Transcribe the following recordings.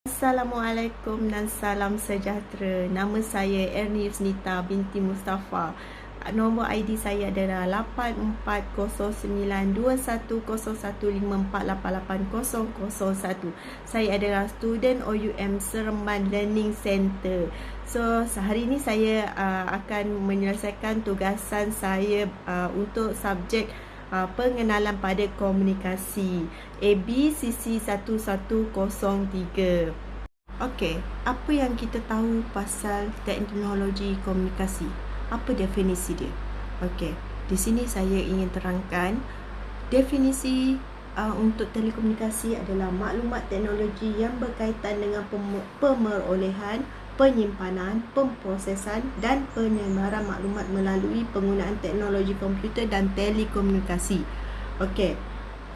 Assalamualaikum dan salam sejahtera. Nama saya Ernie Yusnita binti Mustafa. Nombor ID saya adalah 8440110154880001. Saya adalah student OUM Seremban Learning Center. So, hari ini saya akan menyelesaikan tugasan saya untuk subjek pengenalan pada komunikasi ABCC 1103. Okey, apa yang kita tahu pasal teknologi komunikasi? Apa definisi dia? Okey, di sini saya ingin terangkan definisi untuk telekomunikasi adalah maklumat teknologi yang berkaitan dengan pemerolehan, penyimpanan, pemprosesan dan penyebaran maklumat melalui penggunaan teknologi komputer dan telekomunikasi. Okey.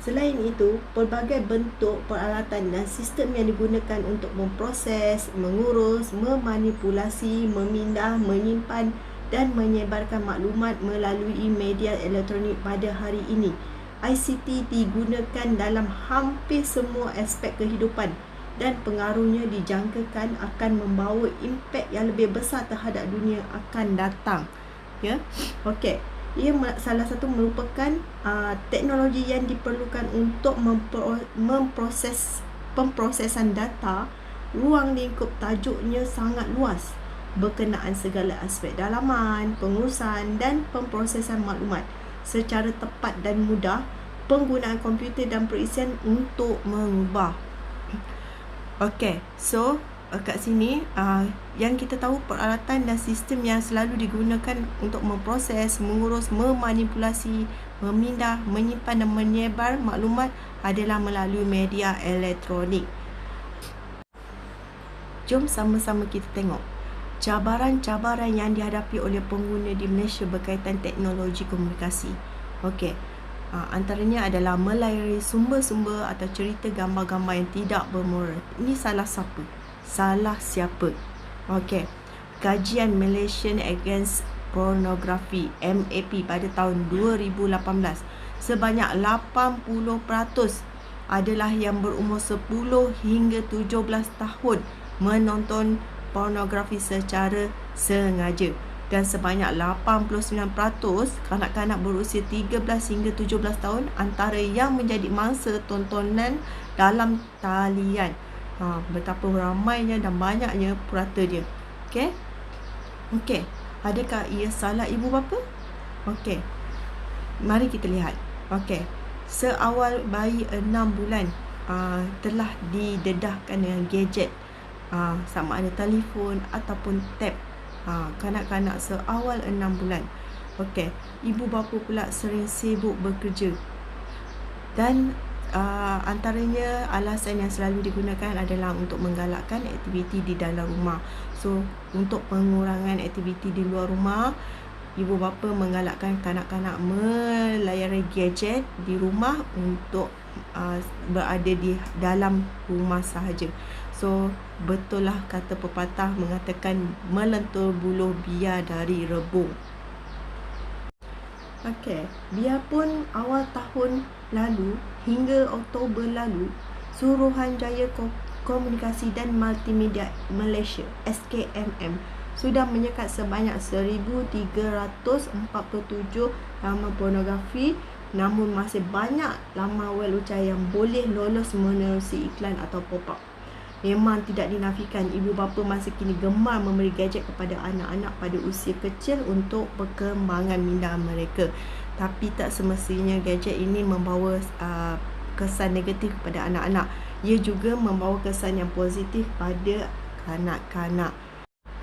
Selain itu, pelbagai bentuk peralatan dan sistem yang digunakan untuk memproses, mengurus, memanipulasi, memindah, menyimpan dan menyebarkan maklumat melalui media elektronik pada hari ini. ICT digunakan dalam hampir semua aspek kehidupan dan pengaruhnya dijangkakan akan membawa impak yang lebih besar terhadap dunia akan datang. Ya, okey. Ia salah satu merupakan teknologi yang diperlukan untuk pemprosesan data. Ruang lingkup tajuknya sangat luas, berkenaan segala aspek dalaman, pengurusan dan pemprosesan maklumat secara tepat dan mudah, penggunaan komputer dan perisian untuk mengubah. Okey, so kat sini yang kita tahu peralatan dan sistem yang selalu digunakan untuk memproses, mengurus, memanipulasi, memindah, menyimpan dan menyebar maklumat adalah melalui media elektronik. Jom sama-sama kita tengok cabaran-cabaran yang dihadapi oleh pengguna di Malaysia berkaitan teknologi komunikasi. Okey, antaranya adalah melayari sumber-sumber atau cerita gambar-gambar yang tidak bermoral. Ini salah siapa? Salah siapa? Okey. Kajian Malaysian Against Pornography MAP pada tahun 2018, sebanyak 80% adalah yang berumur 10 hingga 17 tahun menonton pornografi secara sengaja, dan sebanyak 89% kanak-kanak berusia 13 hingga 17 tahun antara yang menjadi mangsa tontonan dalam talian. Betapa ramainya dan banyaknya purata dia. Okey, adakah ia salah ibu bapa? Okey, mari kita lihat. Okey, seawal bayi 6 bulan telah didedahkan dengan gadget, sama ada telefon ataupun tab. Kanak-kanak seawal 6 bulan. Okey, ibu bapa pula sering sibuk bekerja, dan antaranya alasan yang selalu digunakan adalah untuk menggalakkan aktiviti di dalam rumah. So, untuk pengurangan aktiviti di luar rumah, ibu bapa menggalakkan kanak-kanak melayari gadget di rumah untuk berada di dalam rumah sahaja. So, betul lah kata pepatah mengatakan melentur buluh biar dari rebung. Okey, biarpun awal tahun lalu hingga Oktober lalu, Suruhanjaya Komunikasi dan Multimedia Malaysia SKMM sudah menyekat sebanyak 1,347 laman pornografi, namun masih banyak laman web lucah yang boleh lolos menerusi iklan atau pop-up. Memang tidak dinafikan ibu bapa masa kini gemar memberi gadget kepada anak-anak pada usia kecil untuk perkembangan minda mereka. Tapi tak semestinya gadget ini membawa kesan negatif kepada anak-anak. Ia juga membawa kesan yang positif pada kanak-kanak.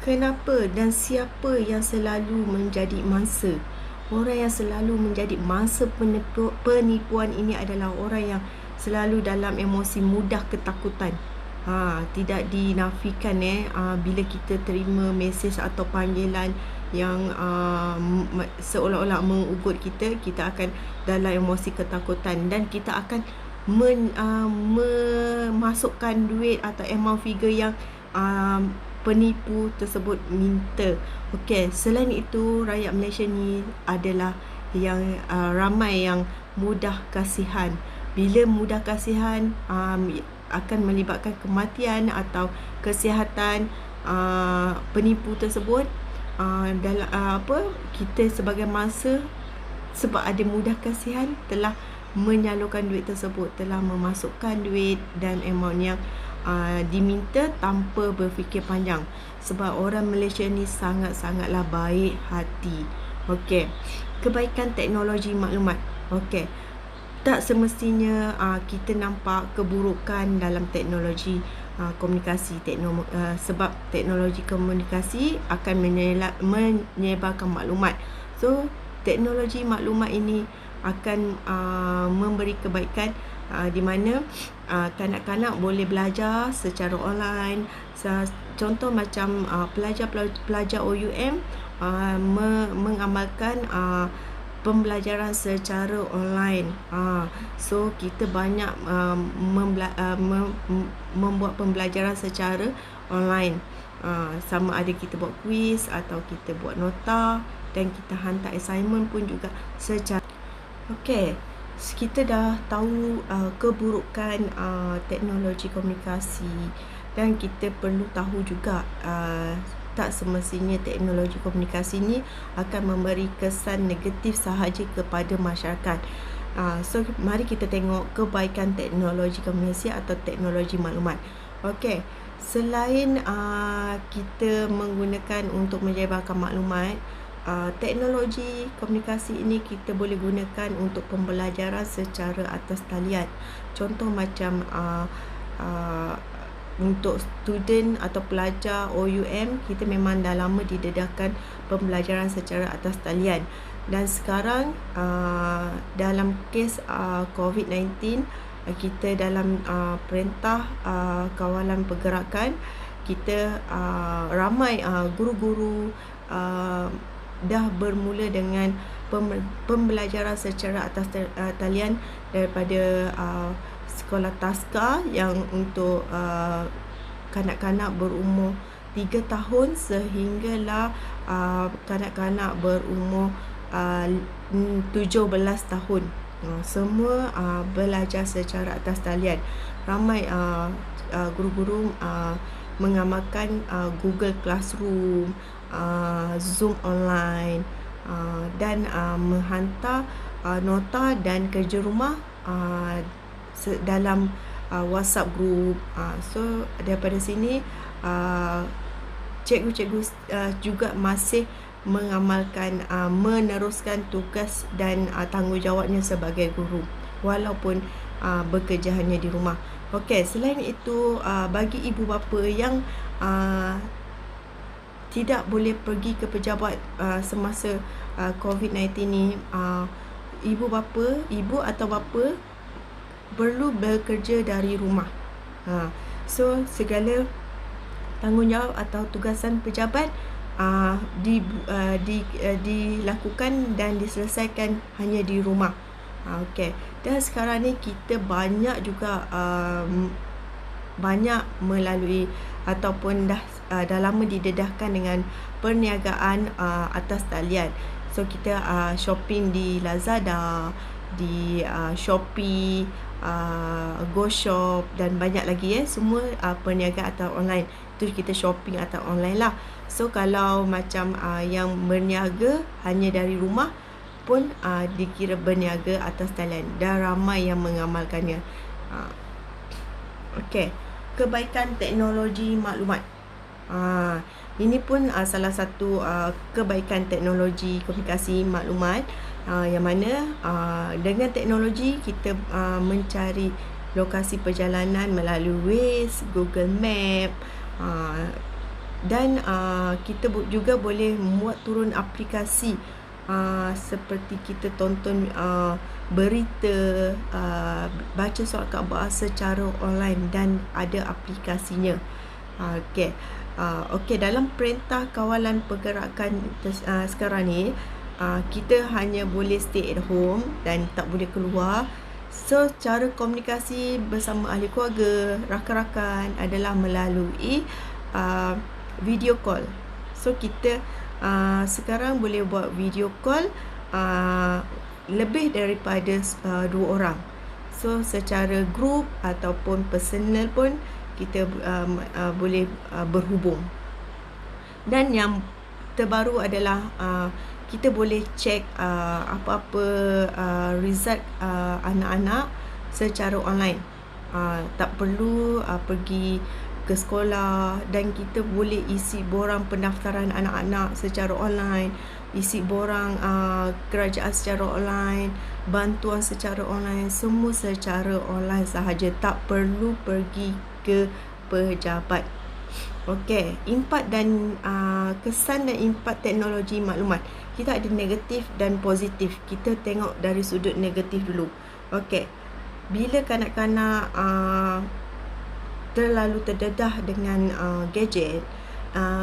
Kenapa dan siapa yang selalu menjadi mangsa? Orang yang selalu menjadi mangsa penipuan ini adalah orang yang selalu dalam emosi mudah ketakutan. Tidak dinafikan bila kita terima mesej atau panggilan yang seolah-olah mengugut kita, kita akan dalam emosi ketakutan dan kita akan memasukkan duit atau amount figure yang penipu tersebut minta. Okey, selain itu rakyat Malaysia ni adalah yang ramai yang mudah kasihan. Bila mudah kasihan, akan melibatkan kematian atau kesihatan penipu tersebut, dalam kita sebagai mangsa, sebab ada mudah kasihan, telah menyalurkan duit tersebut, telah memasukkan duit dan amount yang diminta tanpa berfikir panjang. Sebab orang Malaysia ni sangat-sangatlah baik hati. Okey, kebaikan teknologi maklumat. Okey, tak semestinya kita nampak keburukan dalam teknologi komunikasi, sebab teknologi komunikasi akan menyebarkan maklumat. So teknologi maklumat ini akan memberi kebaikan, di mana kanak-kanak boleh belajar secara online. Contoh macam pelajar OUM mengamalkan pembelajaran secara online. So kita banyak membuat pembelajaran secara online. Sama ada kita buat quiz atau kita buat nota, dan kita hantar assignment pun juga secara. Okey, kita dah tahu keburukan teknologi komunikasi, dan kita perlu tahu juga tak semestinya teknologi komunikasi ni akan memberi kesan negatif sahaja kepada masyarakat. So mari kita tengok kebaikan teknologi komunikasi atau teknologi maklumat. Okey, selain kita menggunakan untuk menyebarkan maklumat, teknologi komunikasi ini kita boleh gunakan untuk pembelajaran secara atas talian. Contoh macam untuk student atau pelajar OUM, kita memang dah lama didedahkan pembelajaran secara atas talian. Dan sekarang dalam kes COVID-19, kita dalam perintah kawalan pergerakan, kita ramai guru-guru dah bermula dengan pembelajaran secara atas talian daripada sekolah taska yang untuk kanak-kanak berumur 3 tahun sehinggalah kanak-kanak berumur 17 tahun. Semua belajar secara atas talian. Ramai guru-guru mengamalkan Google Classroom, Zoom online, dan menghantar nota dan kerja rumah dalam WhatsApp group. So daripada sini cikgu-cikgu juga masih mengamalkan meneruskan tugas dan tanggungjawabnya sebagai guru walaupun bekerja hanya di rumah. Okey, selain itu bagi ibu bapa yang tidak boleh pergi ke pejabat semasa COVID-19 ni, ibu atau bapa perlu bekerja dari rumah. So segala tanggungjawab atau tugasan pejabat dilakukan dan diselesaikan hanya di rumah. Okey. Dan sekarang ni kita banyak juga banyak melalui ataupun dah lama didedahkan dengan perniagaan atas talian. So kita shopping di Lazada, di Shopee, GoShop dan banyak lagi semua perniagaan atau online. Itu kita shopping atau online lah. So kalau macam yang berniaga hanya dari rumah pun dikira berniaga atas talian. Dah ramai yang mengamalkannya. Okey, kebaikan teknologi maklumat. Ini pun salah satu kebaikan teknologi komunikasi maklumat, yang mana dengan teknologi kita mencari lokasi perjalanan melalui Waze, Google Map, dan kita juga boleh muat turun aplikasi seperti kita tonton berita, baca surat khabar secara online dan ada aplikasinya. Okey, dalam perintah kawalan pergerakan sekarang ni, kita hanya boleh stay at home dan tak boleh keluar. So cara komunikasi bersama ahli keluarga, rakan-rakan adalah melalui video call. So kita sekarang boleh buat video call lebih daripada 2 orang. So secara group ataupun personal pun kita boleh berhubung. Dan yang terbaru adalah kita boleh cek apa-apa result anak-anak secara online. Tak perlu pergi ke sekolah, dan kita boleh isi borang pendaftaran anak-anak secara online, isi borang kerajaan secara online, bantuan secara online, semua secara online sahaja, tak perlu pergi ke pejabat. Okey, impak dan kesan dan impak teknologi maklumat. Kita ada negatif dan positif. Kita tengok dari sudut negatif dulu. Okey, bila kanak-kanak terlalu terdedah dengan gadget,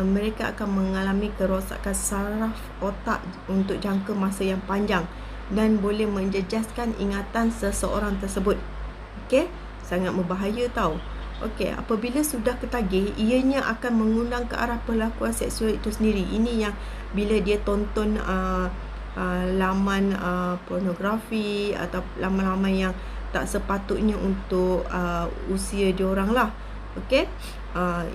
mereka akan mengalami kerosakan saraf otak untuk jangka masa yang panjang dan boleh menjejaskan ingatan seseorang tersebut. Okey, sangat berbahaya tau. Okey, apabila sudah ketagih, ianya akan mengundang ke arah perlakuan seksual itu sendiri. Ini yang bila dia tonton laman pornografi atau laman-laman yang tak sepatutnya untuk usia diorang lah. Okey,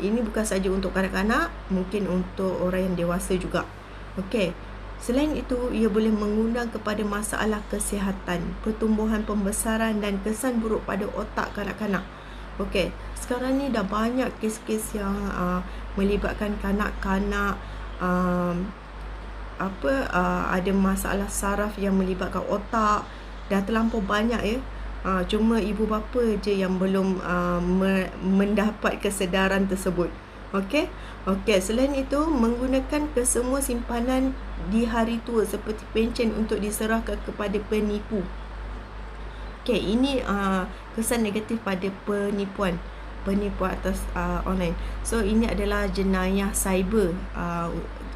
ini bukan saja untuk kanak-kanak, mungkin untuk orang yang dewasa juga. Okey, selain itu, ia boleh mengundang kepada masalah kesihatan, pertumbuhan pembesaran dan kesan buruk pada otak kanak-kanak. Okey, sekarang ni dah banyak kes-kes yang melibatkan kanak-kanak ada masalah saraf yang melibatkan otak. Dah terlampau banyak ya. Cuma ibu bapa je yang belum mendapat kesedaran tersebut. Okey. Okey, selain itu menggunakan kesemua simpanan di hari tua seperti pencen untuk diserahkan kepada penipu. Okey, ini kesan negatif pada penipuan atas online. So ini adalah jenayah cyber.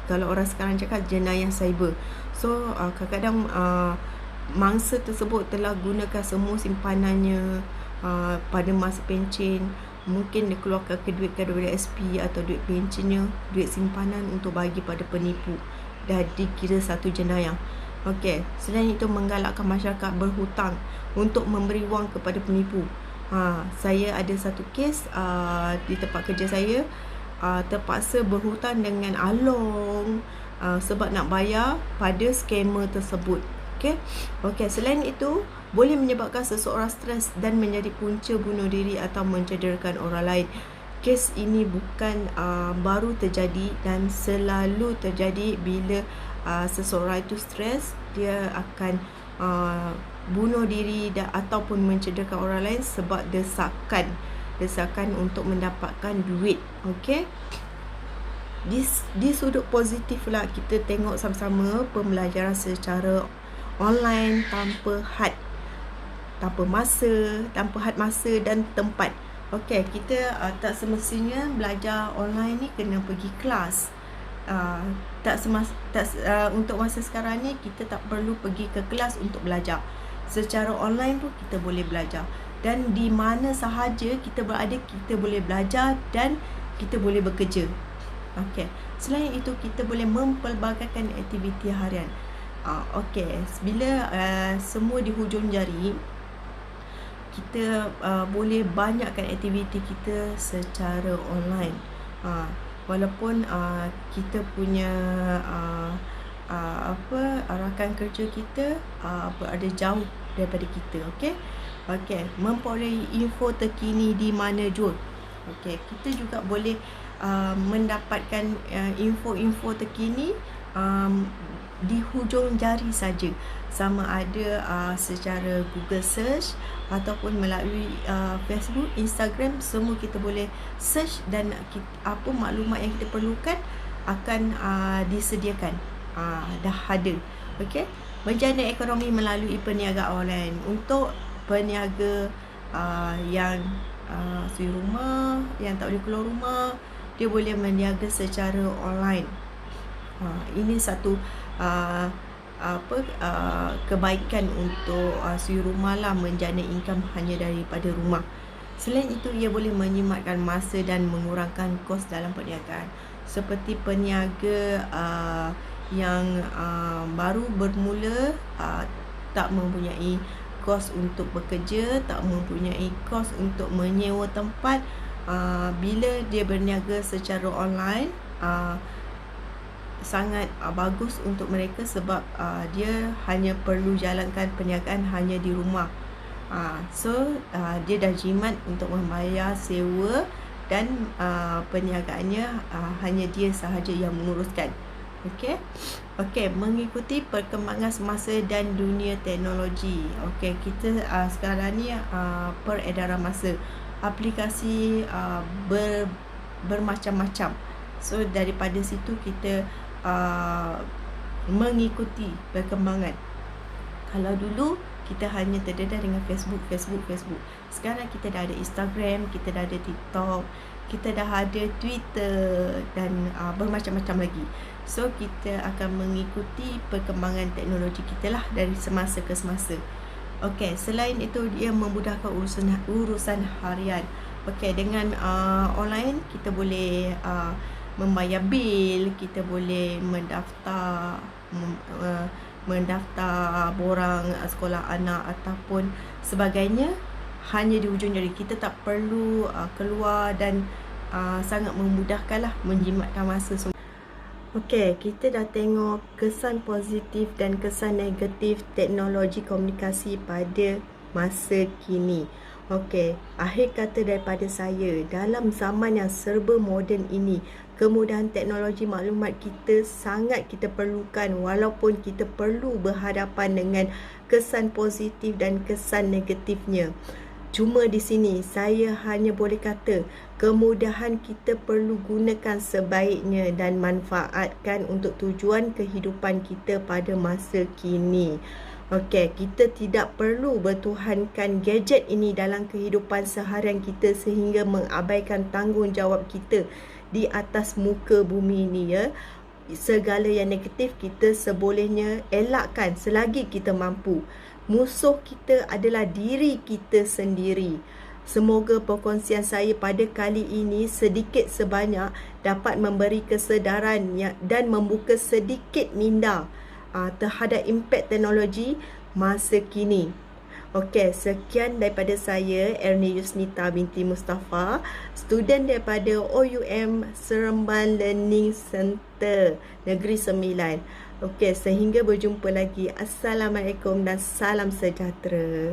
Kalau orang sekarang cakap jenayah cyber. So kadang-kadang mangsa tersebut telah gunakan semua simpanannya pada masa pencen. Mungkin dia keluarkan duit daripada SP atau duit pencennya, duit simpanan untuk bagi pada penipu. Dah dikira satu jenayah. Okey, selain itu menggalakkan masyarakat berhutang untuk memberi wang kepada penipu. Saya ada satu kes di tempat kerja saya, terpaksa berhutang dengan Along sebab nak bayar pada scammer tersebut. Okey. Okey, selain itu boleh menyebabkan seseorang stres dan menjadi punca bunuh diri atau mencederakan orang lain. Kes ini bukan baru terjadi dan selalu terjadi bila seseorang itu stres, dia akan bunuh diri ataupun mencederakan orang lain sebab desakan untuk mendapatkan duit. Okey. Di sudut positif lah, kita tengok sama-sama pembelajaran secara online tanpa had masa dan tempat. Okey, kita tak semestinya belajar online ni kena pergi kelas. Untuk masa sekarang ni kita tak perlu pergi ke kelas untuk belajar. Secara online pun kita boleh belajar, dan di mana sahaja kita berada kita boleh belajar dan kita boleh bekerja. Okey, selain itu kita boleh mempelbagaikan aktiviti harian. Okey, bila semua di hujung jari, kita boleh banyakkan aktiviti kita secara online. Walaupun kita punya rakan kerja kita berada jauh daripada kita. Okey. Okey, memperolehi info terkini di mana jua. Okey, kita juga boleh mendapatkan info-info terkini di hujung jari saja, sama ada secara Google search ataupun melalui Facebook, Instagram, semua kita boleh search dan apa maklumat yang kita perlukan akan disediakan, dah ada. Okey, menjana ekonomi melalui perniagaan online. Untuk peniaga yang suri rumah, yang tak boleh keluar rumah, dia boleh berniaga secara online. Ini satu kebaikan untuk suri rumah lah, menjana income hanya daripada rumah. Selain itu, ia boleh menyimatkan masa dan mengurangkan kos dalam perniagaan. Seperti peniaga yang baru bermula, tak mempunyai kos untuk bekerja, tak mempunyai kos untuk menyewa tempat, bila dia berniaga secara online, sangat bagus untuk mereka sebab dia hanya perlu jalankan perniagaan hanya di rumah. So dia dah jimat untuk membayar sewa dan perniagaannya hanya dia sahaja yang menguruskan. Okey, mengikuti perkembangan semasa dan dunia teknologi. Okey, kita sekarang ni peredaran masa. Aplikasi bermacam-macam. So daripada situ kita mengikuti perkembangan. Kalau dulu kita hanya terdedah dengan Facebook. Sekarang kita dah ada Instagram, kita dah ada TikTok, kita dah ada Twitter dan bermacam-macam lagi. So kita akan mengikuti perkembangan teknologi kita lah dari semasa ke semasa. Okey, selain itu dia memudahkan urusan harian. Okey, dengan online kita boleh membayar bil, kita boleh mendaftar borang sekolah anak ataupun sebagainya hanya di hujung jari. Kita tak perlu keluar dan sangat memudahkanlah, menjimatkan masa semua. Okey, kita dah tengok kesan positif dan kesan negatif teknologi komunikasi pada masa kini. Okey, akhir kata daripada saya, dalam zaman yang serba moden ini, kemudahan teknologi maklumat kita sangat kita perlukan, walaupun kita perlu berhadapan dengan kesan positif dan kesan negatifnya. Cuma di sini saya hanya boleh kata kemudahan kita perlu gunakan sebaiknya dan manfaatkan untuk tujuan kehidupan kita pada masa kini. Okey, kita tidak perlu bertuhankan gadget ini dalam kehidupan seharian kita sehingga mengabaikan tanggungjawab kita di atas muka bumi ini, ya. Segala yang negatif kita sebolehnya elakkan selagi kita mampu. Musuh kita adalah diri kita sendiri. Semoga perkongsian saya pada kali ini sedikit sebanyak dapat memberi kesedaran dan membuka sedikit minda terhadap impak teknologi masa kini. Okey, sekian daripada saya, Ernie Yusnita binti Mustafa, student daripada OUM Seremban Learning Center Negeri Sembilan. Okey, sehingga berjumpa lagi. Assalamualaikum dan salam sejahtera.